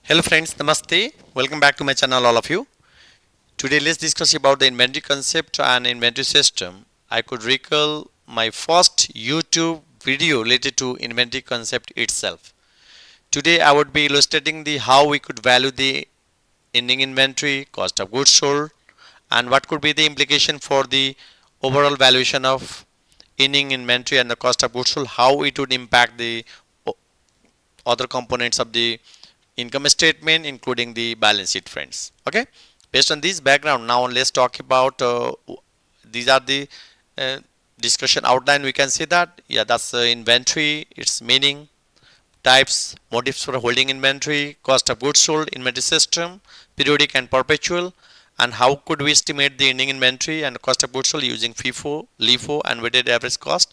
Hello friends, Namaste. Welcome back to my channel all of you. Today let's discuss about the inventory concept and inventory system. I could recall my first YouTube video related to inventory concept itself. Today I would be illustrating the how we could value the ending inventory, cost of goods sold, and what could be the implication for the overall valuation of ending inventory and the cost of goods sold, how it would impact the other components of the income statement including the balance sheet friends. Okay, based on this background, now let's talk about these are the uh, discussion outline. We can see that, yeah, that's inventory, its meaning, types, motives for holding inventory, cost of goods sold, inventory system, periodic and perpetual, and how could we estimate the ending inventory and cost of goods sold using FIFO, LIFO, and weighted average cost,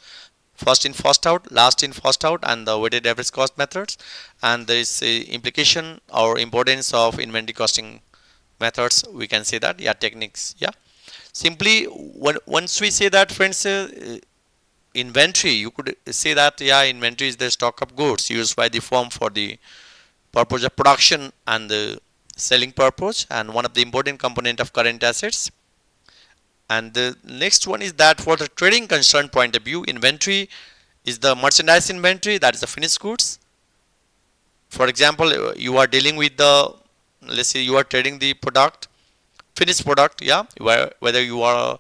first in first out, last in first out, and the weighted average cost methods. And there is a implication or importance of inventory costing methods. We can say that, yeah, techniques, yeah. Simply, once we say that, friends, inventory, you could say that, yeah, inventory is the stock of goods used by the firm for the purpose of production and the selling purpose, and one of the important component of current assets. And the next one is that for the trading concern point of view, inventory is the merchandise inventory, that is the finished goods. For example, you are dealing with the, let's say you are trading the product, finished product, yeah, whether you are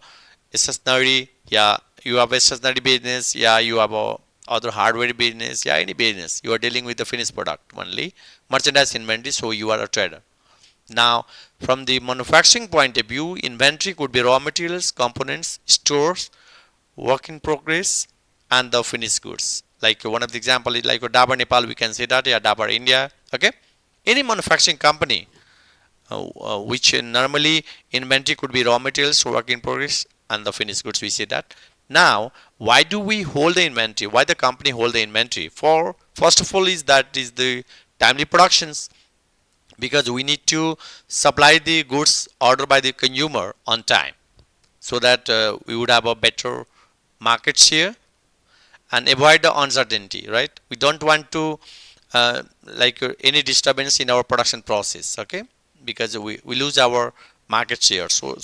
a stationery, yeah, you have a stationery business, yeah, you have a other hardware business, yeah, any business, you are dealing with the finished product only, merchandise inventory, so you are a trader. Now, from the manufacturing point of view, inventory could be raw materials, components, stores, work in progress, and the finished goods. Like one of the example is like Dabur Nepal, we can say that, yeah, Dabur India. Okay, any manufacturing company, which normally inventory could be raw materials, work in progress, and the finished goods. We say that. Now, why do we hold the inventory? Why the company hold the inventory? For first of all, is that is the timely productions, because we need to supply the goods ordered by the consumer on time, so that we would have a better market share and avoid the uncertainty, right? We don't want to any disturbance in our production process, okay, because we lose our market share. So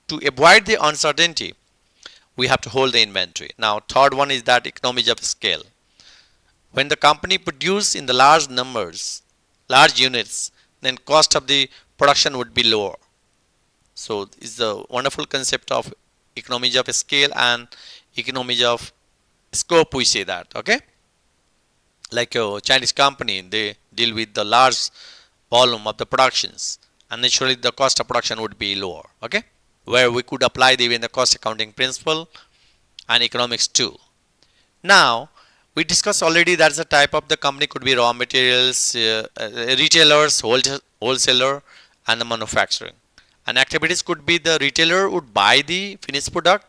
to avoid the uncertainty, we have to hold the inventory. Now, third one is that economies of scale. When the company produce in the large numbers, large units, then cost of the production would be lower. So it's the wonderful concept of economies of scale and economies of scope, we say that. Okay, like a Chinese company, they deal with the large volume of the productions, and naturally the cost of production would be lower. Okay, where we could apply even the cost accounting principle and economics too. Now, we discussed already that's the type of the company could be raw materials, retailers, wholesaler, and the manufacturing. And activities could be the retailer would buy the finished product,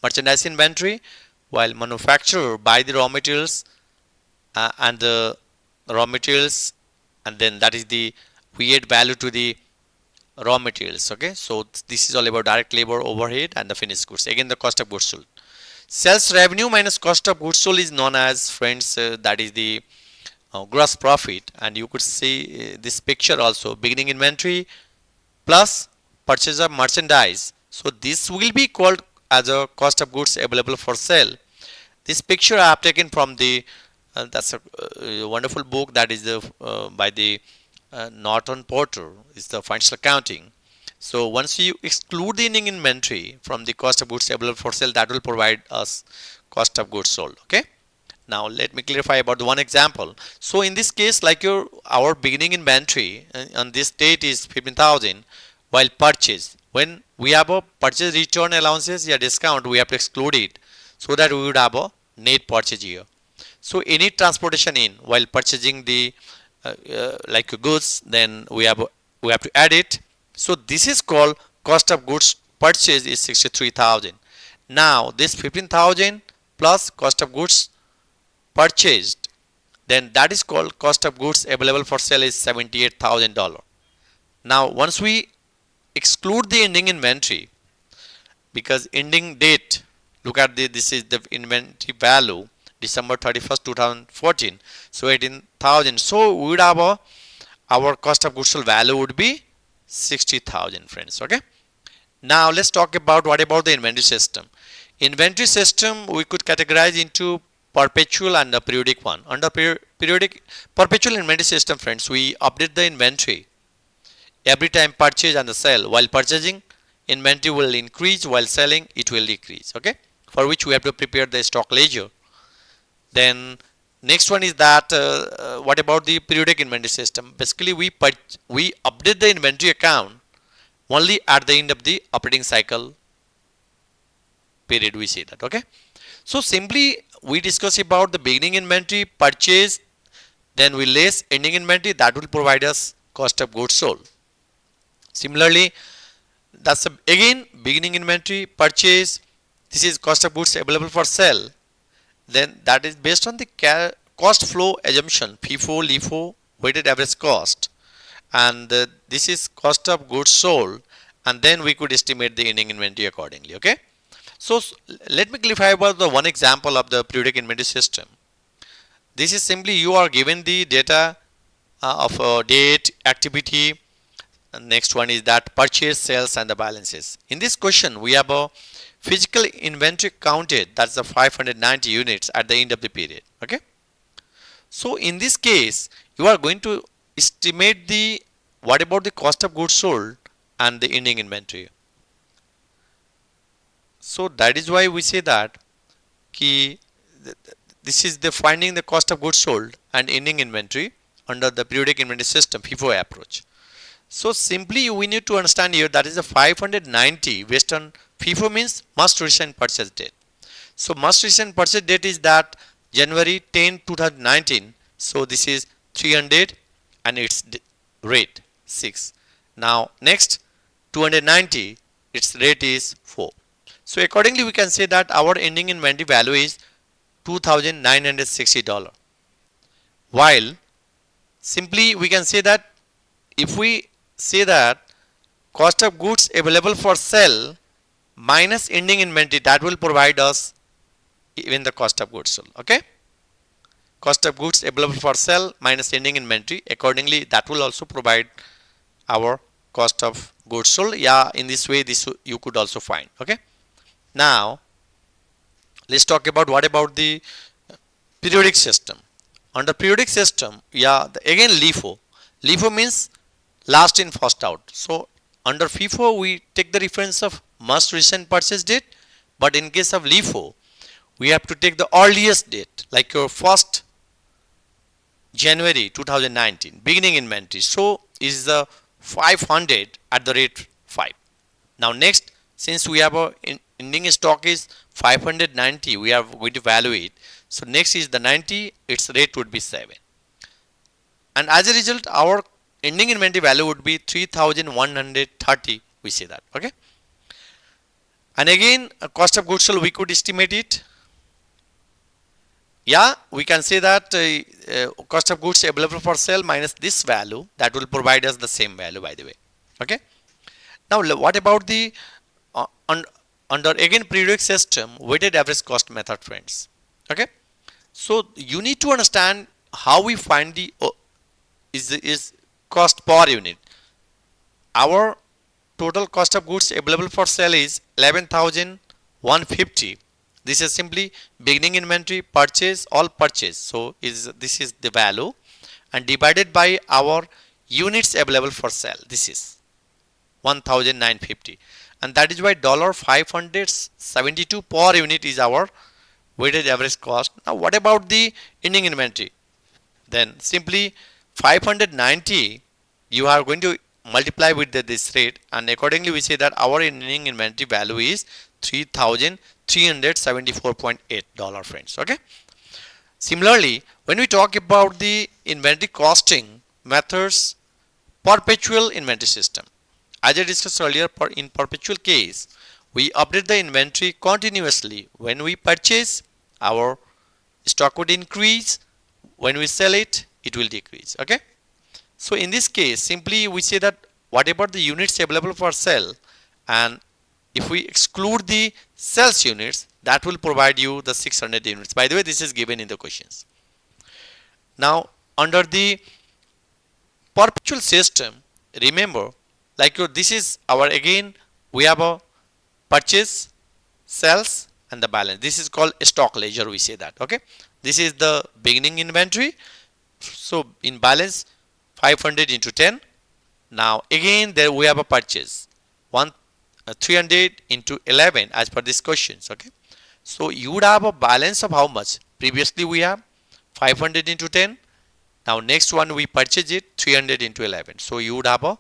merchandise inventory, while manufacturer buy the raw materials and the raw materials, and then that is the we add value to the raw materials. Okay, so this is all about direct labor, overhead, and the finished goods. Again, the cost of goods sold. Sales revenue minus cost of goods sold is known as, friends, that is the gross profit. And you could see this picture also, beginning inventory plus purchase of merchandise. So this will be called as a cost of goods available for sale. This picture I have taken from the that's a wonderful book, that is the by the Norton Porter, is the financial accounting. So once you exclude the ending inventory from the cost of goods available for sale, that will provide us cost of goods sold. Okay. Now let me clarify about the one example. So in this case, like our beginning inventory on this date is 15,000, while purchase, when we have a purchase return allowances, yeah, discount, we have to exclude it, so that we would have a net purchase here. So any transportation in while purchasing the like goods, then we have to add it. So this is called cost of goods purchase is 63,000. Now this 15,000 plus cost of goods purchased, then that is called cost of goods available for sale is $78,000. Now once we exclude the ending inventory, because ending date, look at this is the inventory value December 31st 2014, so 18,000. So we would have our cost of goods sold value would be 60,000, friends. Okay. Now let's talk about what about the inventory system. Inventory system we could categorize into perpetual and a periodic one. Under periodic perpetual inventory system, friends, we update the inventory every time purchase and the sell. While purchasing, inventory will increase, while selling it will decrease. Okay, for which we have to prepare the stock ledger. Then next one is that what about the periodic inventory system. Basically we update the inventory account only at the end of the operating cycle period, we say that. Okay, so simply we discuss about the beginning inventory, purchase, then we less ending inventory, that will provide us cost of goods sold. Similarly, that's again beginning inventory, purchase, this is cost of goods available for sale. Then that is based on the cost flow assumption, FIFO, LIFO, weighted average cost, and this is cost of goods sold, and then we could estimate the ending inventory accordingly. Okay, so let me clarify about the one example of the periodic inventory system. This is simply you are given the data of date, activity, and next one is that purchase, sales, and the balances. In this question we have a physical inventory counted, that's the 590 units at the end of the period. Okay, so in this case you are going to estimate the what about the cost of goods sold and the ending inventory. So that is why we say that key this is the finding the cost of goods sold and ending inventory under the periodic inventory system FIFO approach. So simply we need to understand here that is the 590 based on FIFO means most recent purchase date. So most recent purchase date is that January 10, 2019. So this is 300 and its rate 6. Now next 290, its rate is 4. So accordingly we can say that our ending inventory value is $2,960. While simply we can say that if we say that cost of goods available for sale minus ending inventory, that will provide us even the cost of goods sold. Okay, cost of goods available for sale minus ending inventory, accordingly that will also provide our cost of goods sold. Yeah, in this way this you could also find. Okay, now let's talk about what about the periodic system. Under periodic system, yeah, again LIFO. LIFO means last in first out. So under FIFO we take the reference of most recent purchase date, but in case of LIFO we have to take the earliest date, like your 1st January 2019 beginning inventory. So is the 500 at the rate 5. Now next, since we have a ending stock is 590, we are going to value it. So next is the 90, its rate would be 7, and as a result our ending inventory value would be 3130, we say that. Okay, and again cost of goods sold we could estimate it. Yeah, we can say that cost of goods available for sale minus this value, that will provide us the same value, by the way. Okay, now what about the under again periodic system weighted average cost method, friends. Okay, so you need to understand how we find the is cost per unit. Our total cost of goods available for sale is 11,150. This is simply beginning inventory, purchase, all purchase. So this is the value, and divided by our units available for sale. This is 1,950, and that is why $572 per unit is our weighted average cost. Now what about the ending inventory? Then simply 590 you are going to multiply with this rate, and accordingly we say that our ending inventory value is $3,374.8, friends. Okay, similarly when we talk about the inventory costing methods, perpetual inventory system, as I discussed earlier, in perpetual case we update the inventory continuously. When we purchase, our stock would increase, when we sell it, it will decrease. Okay, so in this case simply we say that whatever the units available for sale, and if we exclude the sales units, that will provide you the 600 units. By the way, this is given in the questions. Now under the perpetual system, remember, like this is our, again we have a purchase, sales, and the balance. This is called stock ledger, we say that. Okay, this is the beginning inventory. So in balance 500 into 10. Now again there we have a purchase, 300 into 11 as per these questions. Okay, so you would have a balance of how much? Previously we have 500 into 10. Now next one we purchase it 300 into 11. So you would have a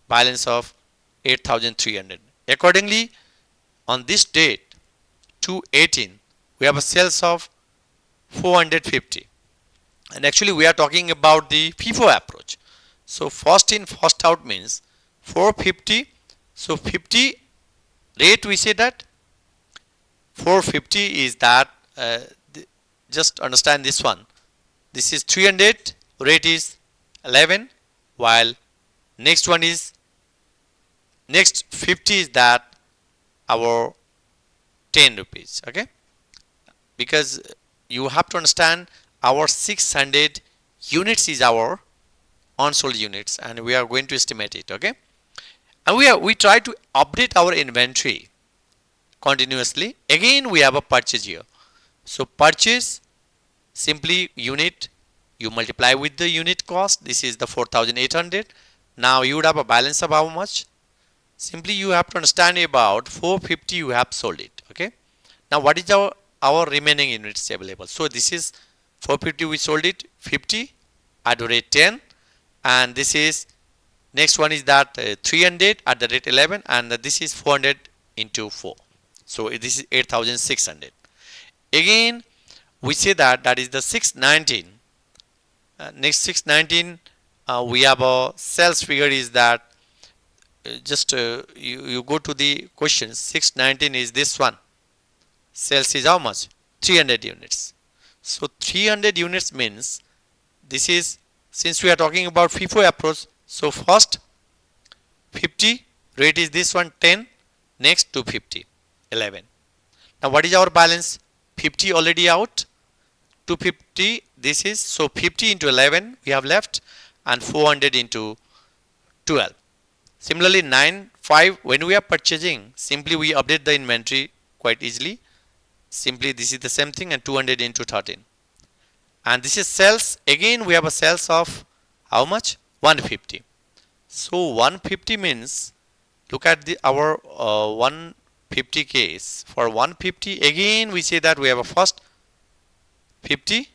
balance of 8,300. Accordingly, on this date 2/18, we have a sales of 450. And actually we are talking about the FIFO approach. So first in first out means 450. So 50 rate, we say that 450 is that, just understand this one. This is 300, rate is 11, while next one is, next 50 is that our 10 rupees. Okay, because you have to understand our 600 units is our unsold units, and we are going to estimate it. Okay, and we try to update our inventory continuously. Again we have a purchase here. So purchase, simply unit, you multiply with the unit cost. This is the 4,800. Now you would have a balance of how much? Simply you have to understand about 450 you have sold it. Okay, now what is our remaining units available? So this is 450, we sold it 50 at the rate 10, and this is, next one is that 300 at the rate 11, and this is 400 into 4. So this is 8,600. Again we say that that is the 619. Next 619, we have a sales figure is that, you go to the question. 619 is this one. Sales is how much? 300 units. So 300 units means, this is, since we are talking about FIFO approach, so first 50, rate is this one 10, next 250, 11. Now what is our balance? 50 already out, 250 this is, so 50 into 11 we have left, and 400 into 12. Similarly 9, 5, when we are purchasing, simply we update the inventory quite easily. Simply this is the same thing, and 200 into 13. And this is sales. Again we have a sales of how much? 150. So 150 means, look at the our 150 case. For 150, again we say that we have a first 50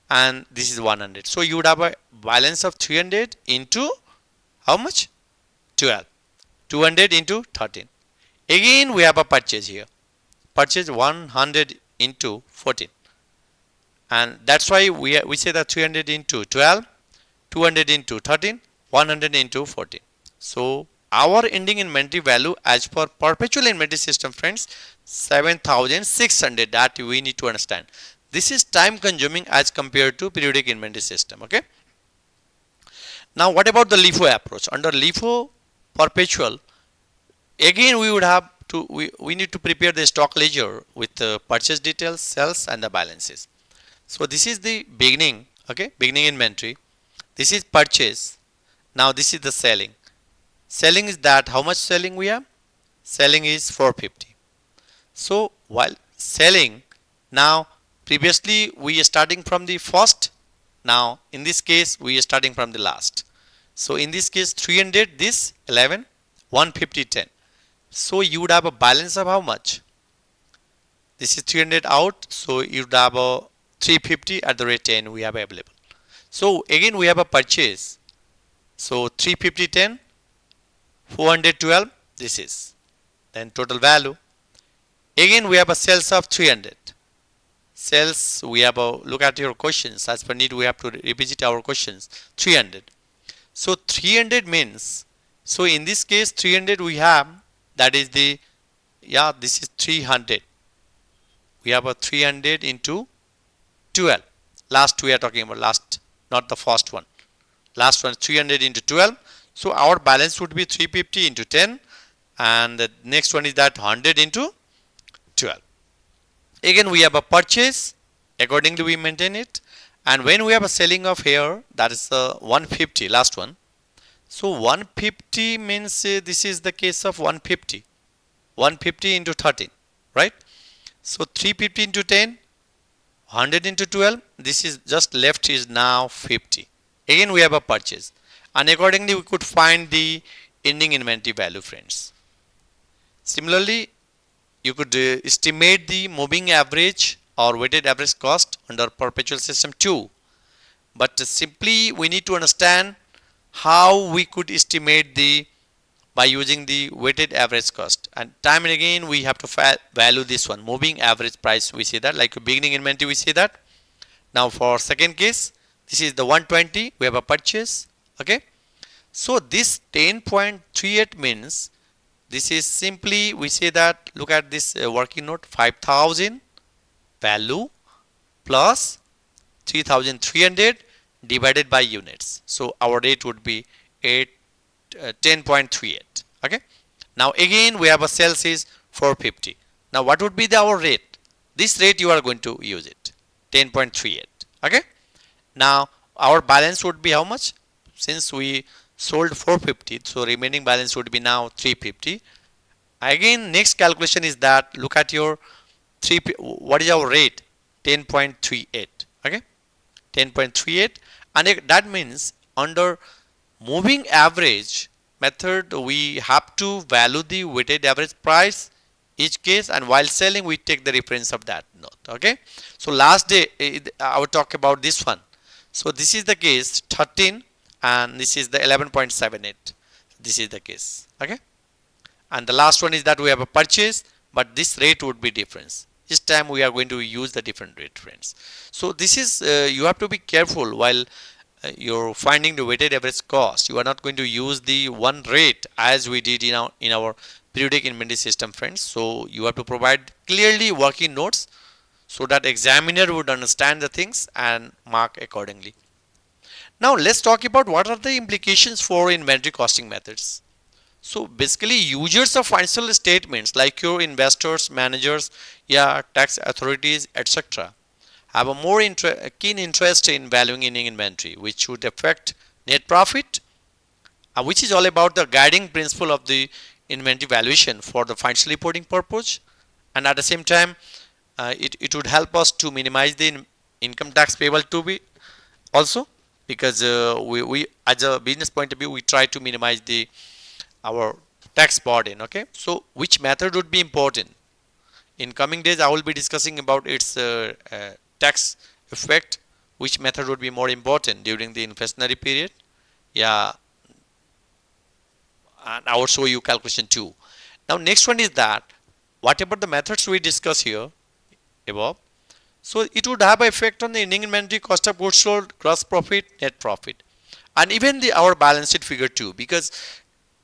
and this is 100. So you would have a balance of 300 into how much? 12. 200 into 13. Again we have a purchase here. Purchase 100 into 14. And that's why we say that 300 into 12, 200 into 13, 100 into 14. So our ending inventory value as per perpetual inventory system, friends, 7,600. That we need to understand. This is time consuming as compared to periodic inventory system. Okay. Now what about the LIFO approach? Under LIFO perpetual, again we would have to, we need to prepare the stock ledger with the purchase details, sales, and the balances. So this is the beginning. Okay, beginning inventory. This is purchase. Now this is the selling. Selling is that how much selling we have? Selling is 450. So while selling, now previously we are starting from the first. Now in this case we are starting from the last. So in this case 300, this 11, 150, 10. So you would have a balance of how much? This is 300 out. So you would have a 350 at the rate 10 we have available. So again we have a purchase. So 350, 10, 412, this is. Then total value. Again we have a sales of 300. Sales, we have a, look at your questions. As per need we have to revisit our questions. 300. So 300 means, so in this case 300 we have, that is the, yeah, this is 300. We have a 300 into 12. Last we are talking about, last, not the first one. Last one 300 into 12. So our balance would be 350 into 10, and the next one is that 100 into 12. Again we have a purchase, accordingly we maintain it, and when we have a selling of here, that is 150, last one. So 150 means this is the case of 150. 150 into 13, right? So 350 into 10, 100 into 12, this is just left is now 50. Again we have a purchase, and accordingly we could find the ending inventory value, friends. Similarly, you could estimate the moving average or weighted average cost under perpetual system too. But simply we need to understand how we could estimate the by using the weighted average cost, and time and again we have to value this one, moving average price. We see that like beginning inventory, we see that. Now for second case, this is the 120, we have a purchase. Okay, so this 10.38 means this is simply, we say that, look at this working note, 5000 value plus 3300 divided by units. So our rate would be 10.38. Okay, now again we have a sales is 450. Now what would be our rate? This rate you are going to use it, 10.38. Okay, now our balance would be how much? Since we sold 450, so remaining balance would be now 350. Again next calculation is that, look at your what is our rate? 10.38. Okay, 10.38, and that means under moving average method we have to value the weighted average price each case, and while selling we take the reference of that note. Okay, so last day I will talk about this one. So this is the case 13 and this is the 11.78. This is the case. Okay, and the last one is that we have a purchase, but this rate would be difference. This time we are going to use the different rate, friends. So this is you have to be careful while you're finding the weighted average cost. You are not going to use the one rate as we did in our periodic inventory system, friends. So you have to provide clearly working notes so that examiner would understand the things and mark accordingly. Now let's talk about what are the implications for inventory costing methods. So basically users of financial statements like your investors, managers, yeah, tax authorities, etc. have a more keen interest in valuing ending inventory, which would affect net profit, which is all about the guiding principle of the inventory valuation for the financial reporting purpose. And at the same time, it would help us to minimize the income tax payable to be also, because we as a business point of view we try to minimize the our tax burden. Okay, so which method would be important? In coming days I will be discussing about its tax effect, which method would be more important during the inflationary period. Yeah, and I will show you calculation too. Now next one is that whatever the methods we discuss here above, so it would have an effect on the ending inventory, cost of goods sold, gross profit, net profit, and even the our balance sheet figure too, because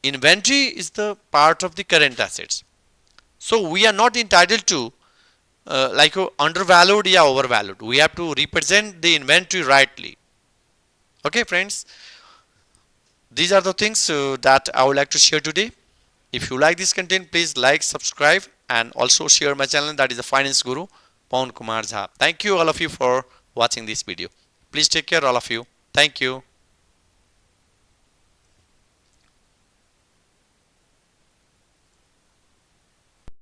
inventory is the part of the current assets. So we are not entitled to like undervalued or overvalued. We have to represent the inventory rightly. Okay, friends, these are the things that I would like to share today. If you like this content, please like, subscribe, and also share my channel, that is the Finance Guru Pawan Kumar Jha. Thank you all of you for watching this video. Please take care all of you. Thank you.